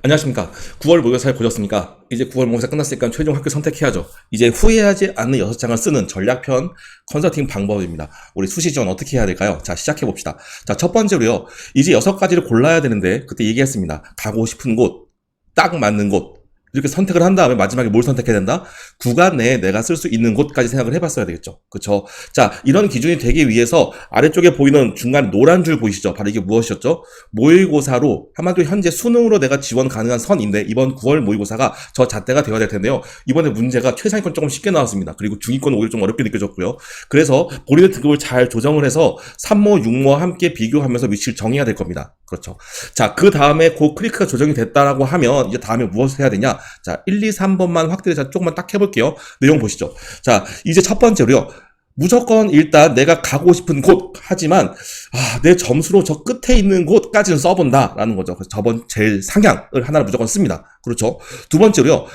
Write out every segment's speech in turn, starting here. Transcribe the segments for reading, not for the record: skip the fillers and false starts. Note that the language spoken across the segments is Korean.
안녕하십니까. 9월 모의고사를 보셨습니까? 이제 9월 모의고사 끝났으니까 최종 학교 선택해야죠. 이제 후회하지 않는 6장을 쓰는 전략편 컨설팅 방법입니다. 우리 수시 지원 어떻게 해야 될까요? 자, 시작해봅시다. 자, 첫 번째로요. 이제 6가지를 골라야 되는데 그때 얘기했습니다. 가고 싶은 곳, 딱 맞는 곳. 이렇게 선택을 한 다음에 마지막에 뭘 선택해야 된다? 구간 내에 내가 쓸 수 있는 곳까지 생각을 해봤어야 되겠죠. 그쵸? 자, 이런 기준이 되기 위해서 아래쪽에 보이는 중간 노란 줄 보이시죠? 바로 이게 무엇이었죠? 모의고사로, 한마디로 현재 수능으로 내가 지원 가능한 선인데 이번 9월 모의고사가 저 잣대가 되어야 될 텐데요. 이번에 문제가 최상위권 조금 쉽게 나왔습니다. 그리고 중위권은 오히려 좀 어렵게 느껴졌고요. 그래서 본인의 등급을 잘 조정을 해서 3모, 6모와 함께 비교하면서 위치를 정해야 될 겁니다. 그렇죠. 자, 그 다음에 그 클리크가 조정이 됐다라고 하면 이제 다음에 무엇을 해야 되냐? 자, 1, 2, 3번만 확대해서 조금만 딱 해볼게요. 내용 보시죠. 자, 이제 첫 번째로요. 무조건 일단 내가 가고 싶은 곳 하지만 내 점수로 저 끝에 있는 곳까지는 써본다라는 거죠. 그래서 저번 제일 상향을 하나를 무조건 씁니다. 그렇죠. 두 번째로요.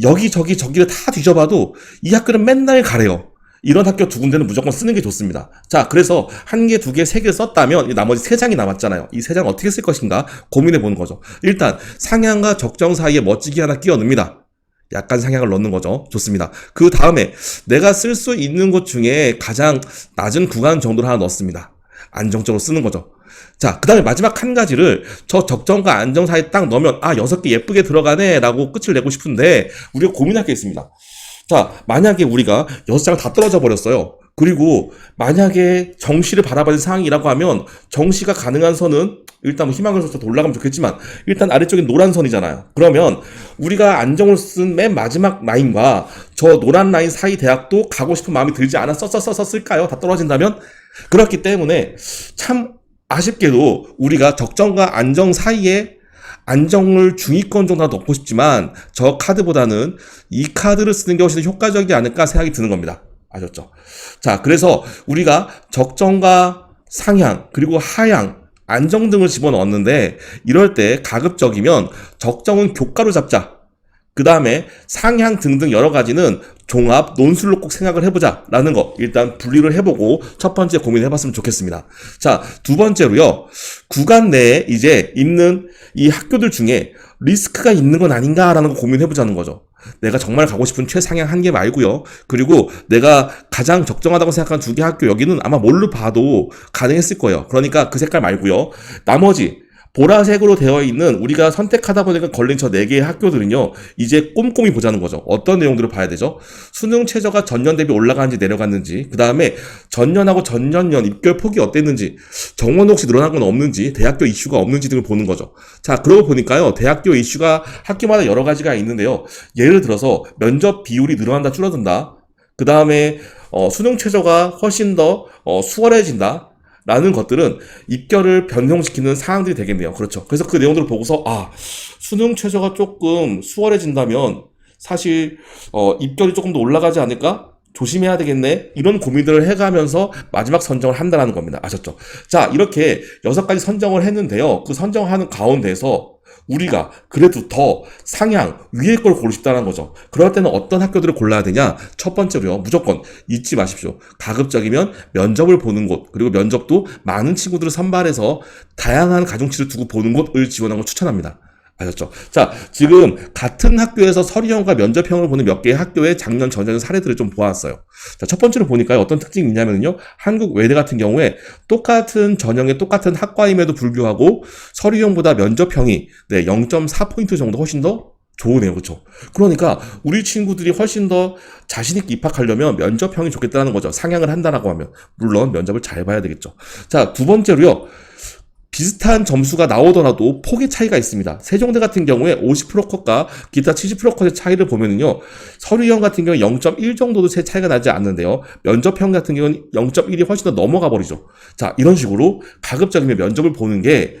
여기저기 저기를 다 뒤져봐도 이 학교는 맨날 가래요. 이런 학교 두 군데는 무조건 쓰는 게 좋습니다. 자, 그래서 한 개, 두 개, 세 개 썼다면 나머지 세 장이 남았잖아요. 이 세 장 어떻게 쓸 것인가 고민해 보는 거죠. 일단 상향과 적정 사이에 멋지게 하나 끼워 넣습니다. 약간 상향을 넣는 거죠. 좋습니다. 그 다음에 내가 쓸 수 있는 곳 중에 가장 낮은 구간 정도를 하나 넣습니다. 안정적으로 쓰는 거죠. 자, 그 다음에 마지막 한 가지를 저 적정과 안정 사이에 딱 넣으면 6개 예쁘게 들어가네 라고 끝을 내고 싶은데 우리가 고민할 게 있습니다. 자, 만약에 우리가 6장을 다 떨어져 버렸어요. 그리고 만약에 정시를 바라봐야 될 상황이라고 하면 정시가 가능한 선은 일단 뭐 희망을 써서 올라가면 좋겠지만 일단 아래쪽에 노란 선이잖아요. 그러면 우리가 안정을 쓴 맨 마지막 라인과 저 노란 라인 사이 대학도 가고 싶은 마음이 들지 않아 썼을까요? 다 떨어진다면? 그렇기 때문에 참 아쉽게도 우리가 적정과 안정 사이에 안정을 중위권 정도 넣고 싶지만 저 카드보다는 이 카드를 쓰는 게 훨씬 더 효과적이지 않을까 생각이 드는 겁니다. 아셨죠? 자, 그래서 우리가 적정과 상향 그리고 하향 안정 등을 집어넣었는데 이럴 때 가급적이면 적정은 교과로 잡자. 그 다음에 상향 등등 여러 가지는 종합 논술로 꼭 생각을 해보자 라는 거 일단 분리를 해보고 첫 번째 고민을 해봤으면 좋겠습니다. 자, 두 번째로요. 구간 내에 이제 있는 이 학교들 중에 리스크가 있는 건 아닌가 라는 거 고민해보자는 거죠. 내가 정말 가고 싶은 최상향 한 개 말고요. 그리고 내가 가장 적정하다고 생각하는 두 개 학교 여기는 아마 뭘로 봐도 가능했을 거예요. 그러니까 그 색깔 말고요. 나머지 보라색으로 되어 있는 우리가 선택하다 보니까 걸린 저 4개의 학교들은요. 이제 꼼꼼히 보자는 거죠. 어떤 내용들을 봐야 되죠? 수능 최저가 전년 대비 올라가는지 내려갔는지 그 다음에 전년하고 전년년 입결 폭이 어땠는지 정원 혹시 늘어난 건 없는지 대학교 이슈가 없는지 등을 보는 거죠. 자, 그러고 보니까요. 대학교 이슈가 학교마다 여러 가지가 있는데요. 예를 들어서 면접 비율이 늘어난다 줄어든다. 그 다음에 수능 최저가 훨씬 더 수월해진다. 라는 것들은 입결을 변동시키는 사항들이 되겠네요. 그렇죠. 그래서 그 내용들을 보고서 수능 최저가 조금 수월해진다면 사실 입결이 조금 더 올라가지 않을까? 조심해야 되겠네. 이런 고민들을 해가면서 마지막 선정을 한다는 겁니다. 아셨죠? 자, 이렇게 6가지 선정을 했는데요. 그 선정하는 가운데서 우리가 그래도 더 상향 위의 걸 고르고 싶다는 거죠. 그럴 때는 어떤 학교들을 골라야 되냐? 첫 번째로요. 무조건 잊지 마십시오. 가급적이면 면접을 보는 곳 그리고 면접도 많은 친구들을 선발해서 다양한 가중치를 두고 보는 곳을 지원하는 걸 추천합니다. 아셨죠? 자, 지금 같은 학교에서 서류형과 면접형을 보는 몇 개의 학교의 작년, 전년 사례들을 좀 보았어요. 자, 첫 번째로 보니까요. 어떤 특징이 있냐면요. 한국 외대 같은 경우에 똑같은 전형의 똑같은 학과임에도 불구하고 서류형보다 면접형이 0.4포인트 정도 훨씬 더 좋으네요. 그렇죠? 그러니까 우리 친구들이 훨씬 더 자신있게 입학하려면 면접형이 좋겠다는 거죠. 상향을 한다라고 하면. 물론 면접을 잘 봐야 되겠죠. 자, 두 번째로요. 비슷한 점수가 나오더라도 폭의 차이가 있습니다. 세종대 같은 경우에 50%컷과 기타 70%컷의 차이를 보면은요, 서류형 같은 경우에 0.1 정도도 제 차이가 나지 않는데요, 면접형 같은 경우는 0.1이 훨씬 더 넘어가 버리죠. 자, 이런 식으로 가급적이면 면접을 보는 게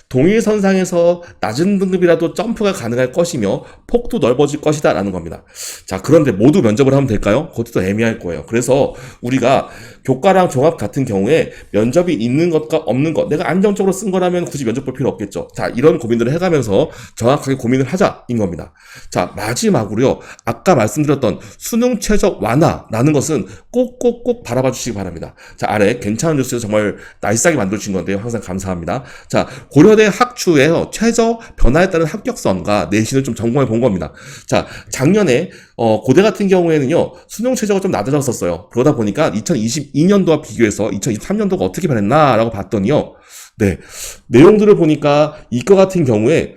동일선상에서 낮은 등급이라도 점프가 가능할 것이며 폭도 넓어질 것이다 라는 겁니다. 자, 그런데 모두 면접을 하면 될까요? 그것도 애매할 거예요. 그래서 우리가 교과랑 종합 같은 경우에 면접이 있는 것과 없는 것, 내가 안정적으로 쓴 거라면 굳이 면접 볼 필요 없겠죠. 자, 이런 고민들을 해가면서 정확하게 고민을 하자인 겁니다. 자, 마지막으로요. 아까 말씀드렸던 수능 최저 완화라는 것은 꼭꼭꼭 바라봐 주시기 바랍니다. 자, 아래 괜찮은 뉴스에서 정말 나이스하게 만들어주신 건데요. 항상 감사합니다. 자, 고려대 학추에요. 최저 변화에 따른 합격선과 내신을 좀 점검해 본 겁니다. 자, 작년에 고대 같은 경우에는요, 수능 최저가 좀 낮아졌었어요. 그러다 보니까 2022년도와 비교해서 2023년도가 어떻게 변했나라고 봤더니요, 네, 내용들을 보니까 이과 같은 경우에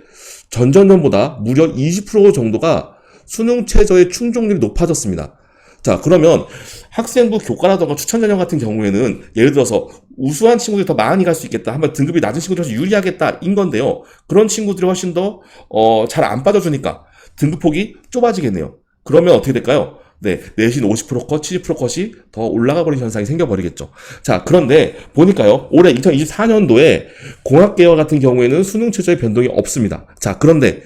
전전년보다 무려 20% 정도가 수능 최저의 충족률이 높아졌습니다. 자, 그러면 학생부 교과라던가 추천 전형 같은 경우에는 예를 들어서 우수한 친구들이 더 많이 갈 수 있겠다. 한번 등급이 낮은 친구들이 더 유리하겠다. 인 건데요. 그런 친구들이 훨씬 더, 잘 안 빠져주니까 등급폭이 좁아지겠네요. 그러면 어떻게 될까요? 네, 내신 50% 컷, 70% 컷이 더 올라가 버리는 현상이 생겨버리겠죠. 자, 그런데 보니까요, 올해 2024년도에 공학계열 같은 경우에는 수능 최저의 변동이 없습니다. 자, 그런데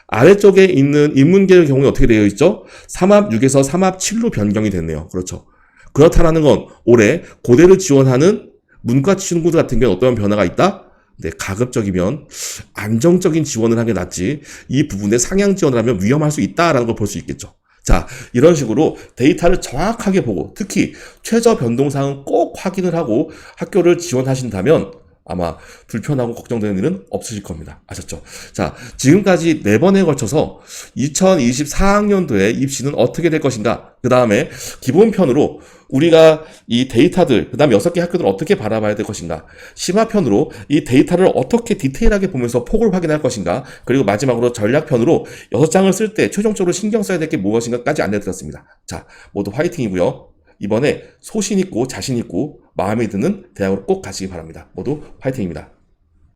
아래쪽에 있는 인문계의 경우에 어떻게 되어 있죠? 3합 6에서 3합 7로 변경이 됐네요. 그렇죠. 그렇다라는 건 올해 고대를 지원하는 문과 친구들 같은 경우는 어떤 변화가 있다? 네, 가급적이면 안정적인 지원을 하는 게 낫지 이 부분에 상향 지원을 하면 위험할 수 있다라는 걸 볼 수 있겠죠. 자, 이런 식으로 데이터를 정확하게 보고 특히 최저 변동사항은 꼭 확인을 하고 학교를 지원하신다면 아마 불편하고 걱정되는 일은 없으실 겁니다. 아셨죠? 자, 지금까지 4번에 걸쳐서 2024학년도에 입시는 어떻게 될 것인가? 그 다음에 기본편으로 우리가 이 데이터들, 그 다음에 6개 학교들을 어떻게 바라봐야 될 것인가? 심화편으로 이 데이터를 어떻게 디테일하게 보면서 폭을 확인할 것인가? 그리고 마지막으로 전략편으로 6장을 쓸 때 최종적으로 신경 써야 될 게 무엇인가까지 안내드렸습니다. 자, 모두 화이팅이고요. 이번에 소신 있고 자신 있고 마음에 드는 대학으로 꼭 가시기 바랍니다. 모두 화이팅입니다.